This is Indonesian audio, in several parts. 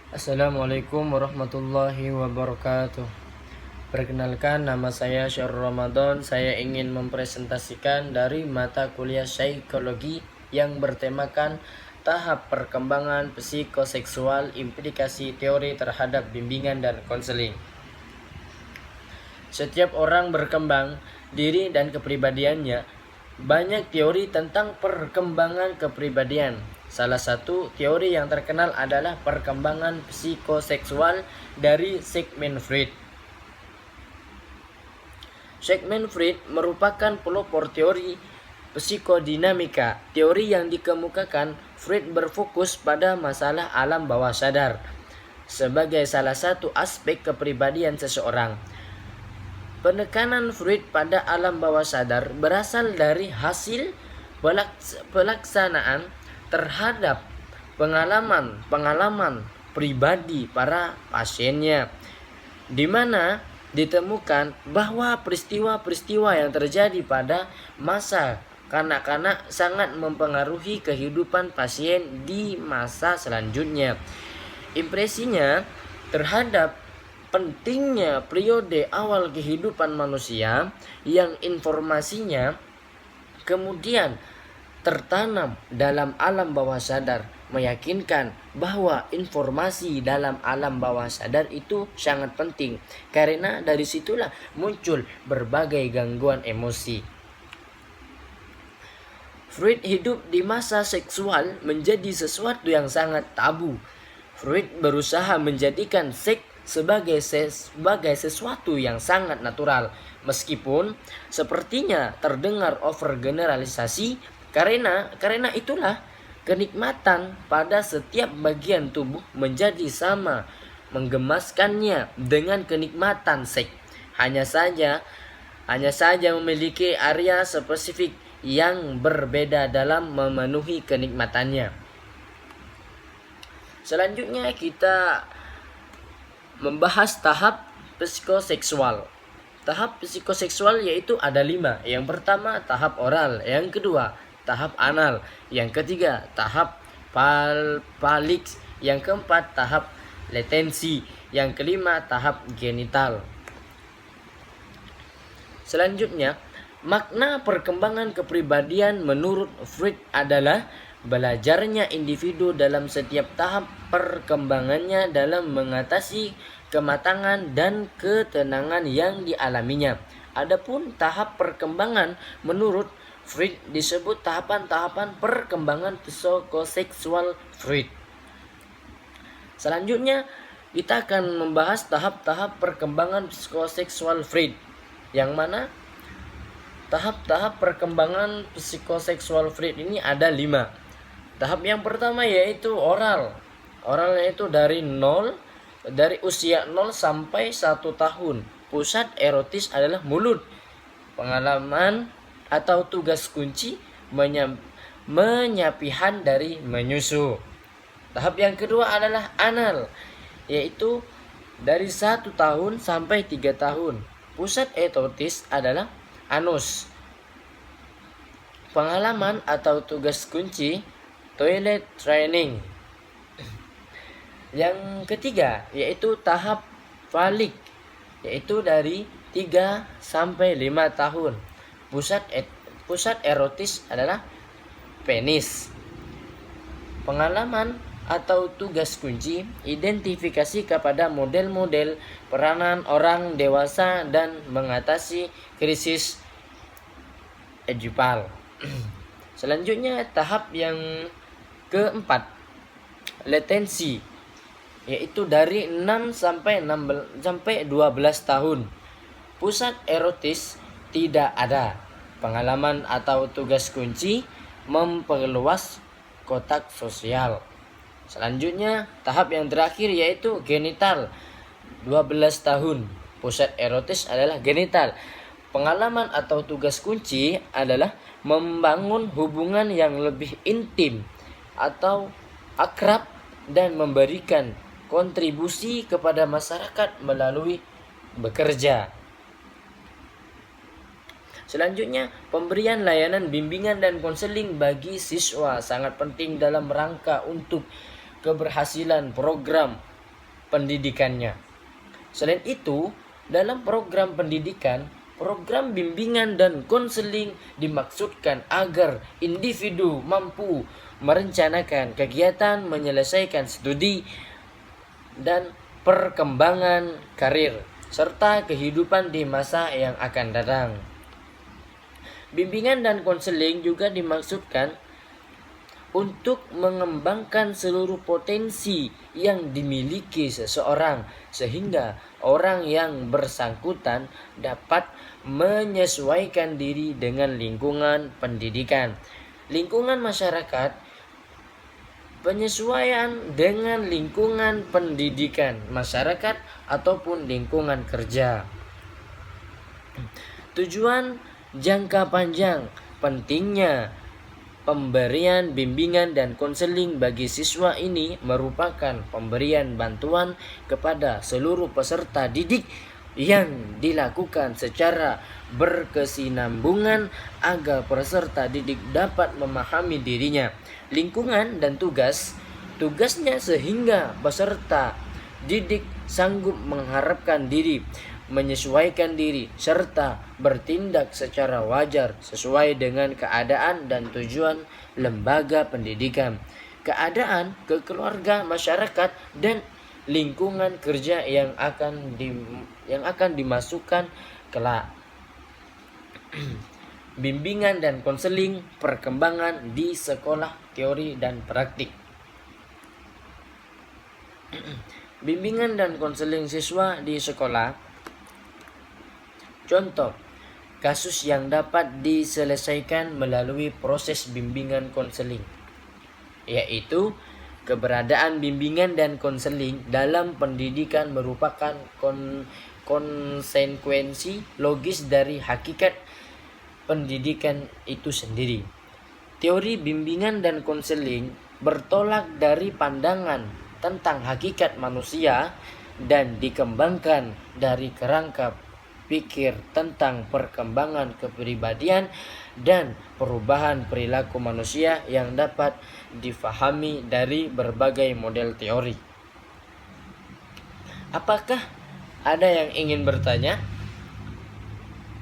Assalamualaikum warahmatullahi wabarakatuh. Perkenalkan, nama saya Syahrul Ramadan. Saya ingin mempresentasikan dari mata kuliah psikologi yang bertemakan tahap perkembangan psikoseksual, implikasi teori terhadap bimbingan dan konseling. Setiap orang berkembang diri dan kepribadiannya. Banyak teori tentang perkembangan kepribadian. Salah satu teori yang terkenal adalah perkembangan psikoseksual dari Sigmund Freud. Sigmund Freud merupakan pelopor teori psikodinamika. Teori yang dikemukakan Freud berfokus pada masalah alam bawah sadar sebagai salah satu aspek kepribadian seseorang. Penekanan Freud pada alam bawah sadar berasal dari hasil pelaksanaan terhadap pengalaman pribadi para pasiennya, di mana ditemukan bahwa peristiwa-peristiwa yang terjadi pada masa kanak-kanak sangat mempengaruhi kehidupan pasien di masa selanjutnya. Impresinya terhadap pentingnya periode awal kehidupan manusia yang informasinya kemudian tertanam dalam alam bawah sadar meyakinkan bahwa informasi dalam alam bawah sadar itu sangat penting, karena dari situlah muncul berbagai gangguan emosi. Freud hidup di masa seksual menjadi sesuatu yang sangat tabu. Freud berusaha menjadikan seks sebagai sesuatu yang sangat natural, meskipun sepertinya terdengar overgeneralisasi. Karena itulah kenikmatan pada setiap bagian tubuh menjadi sama menggemaskannya dengan kenikmatan seks. Hanya saja memiliki area spesifik yang berbeda dalam memenuhi kenikmatannya. Selanjutnya kita membahas tahap psikoseksual. Tahap psikoseksual yaitu ada 5. Yang pertama tahap oral, yang kedua tahap anal, yang ketiga tahap palix, yang keempat tahap latensi, yang kelima tahap genital. Selanjutnya, makna perkembangan kepribadian menurut Freud adalah belajarnya individu dalam setiap tahap perkembangannya dalam mengatasi kematangan dan ketenangan yang dialaminya. Adapun tahap perkembangan menurut Freud disebut tahapan-tahapan perkembangan psikoseksual Freud. Selanjutnya kita akan membahas tahap-tahap perkembangan psikoseksual Freud, yang mana tahap-tahap perkembangan psikoseksual Freud ini ada 5. Tahap yang pertama yaitu oral. Oralnya itu dari usia 0 sampai 1 tahun. Pusat erotis adalah mulut. Pengalaman atau tugas kunci menyapihan dari menyusu. Tahap yang kedua adalah anal, yaitu dari 1 tahun sampai 3 tahun. Pusat erotis adalah anus. Pengalaman atau tugas kunci toilet training. Yang ketiga yaitu tahap falik, yaitu dari 3 sampai 5 tahun. Pusat erotis adalah penis. Pengalaman atau tugas kunci identifikasi kepada model-model peranan orang dewasa dan mengatasi krisis ejipal. Selanjutnya tahap yang keempat, latensi, yaitu dari 6 sampai 12 tahun. Pusat erotis tidak ada. Pengalaman atau tugas kunci memperluas kotak sosial. Selanjutnya tahap yang terakhir yaitu genital, 12 tahun. Pusat erotis adalah genital. Pengalaman atau tugas kunci adalah membangun hubungan yang lebih intim atau akrab dan memberikan kontribusi kepada masyarakat melalui bekerja. Selanjutnya, pemberian layanan bimbingan dan konseling bagi siswa sangat penting dalam rangka untuk keberhasilan program pendidikannya. Selain itu, dalam program pendidikan, program bimbingan dan konseling dimaksudkan agar individu mampu merencanakan kegiatan, menyelesaikan studi, dan perkembangan karir, serta kehidupan di masa yang akan datang. Bimbingan dan konseling juga dimaksudkan untuk mengembangkan seluruh potensi yang dimiliki seseorang, sehingga orang yang bersangkutan dapat menyesuaikan diri dengan lingkungan pendidikan, lingkungan masyarakat, penyesuaian dengan lingkungan pendidikan masyarakat ataupun lingkungan kerja. Tujuan jangka panjang pentingnya pemberian bimbingan dan konseling bagi siswa ini merupakan pemberian bantuan kepada seluruh peserta didik yang dilakukan secara berkesinambungan agar peserta didik dapat memahami dirinya, lingkungan dan tugasnya sehingga peserta didik sanggup mengharapkan diri, menyesuaikan diri, serta bertindak secara wajar sesuai dengan keadaan dan tujuan lembaga pendidikan, keadaan keluarga, masyarakat, dan lingkungan kerja yang akan dimasukkan kelak. Bimbingan dan konseling perkembangan di sekolah, teori dan praktik. Bimbingan dan konseling siswa di sekolah. Contoh kasus yang dapat diselesaikan melalui proses bimbingan konseling, yaitu keberadaan bimbingan dan konseling dalam pendidikan merupakan konsekuensi logis dari hakikat pendidikan itu sendiri. Teori bimbingan dan konseling bertolak dari pandangan tentang hakikat manusia dan dikembangkan dari kerangka pikir tentang perkembangan kepribadian dan perubahan perilaku manusia yang dapat difahami dari berbagai model teori. Apakah ada yang ingin bertanya?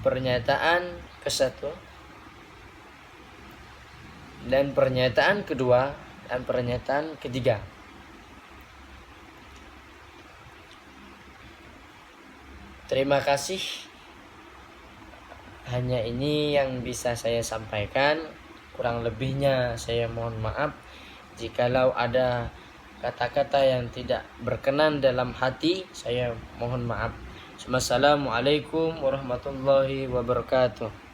Pernyataan ke-1 dan pernyataan kedua dan pernyataan ketiga. Terima kasih. Hanya ini yang bisa saya sampaikan. Kurang lebihnya saya mohon maaf. Jikalau ada kata-kata yang tidak berkenan dalam hati, saya mohon maaf. Wassalamualaikum warahmatullahi wabarakatuh.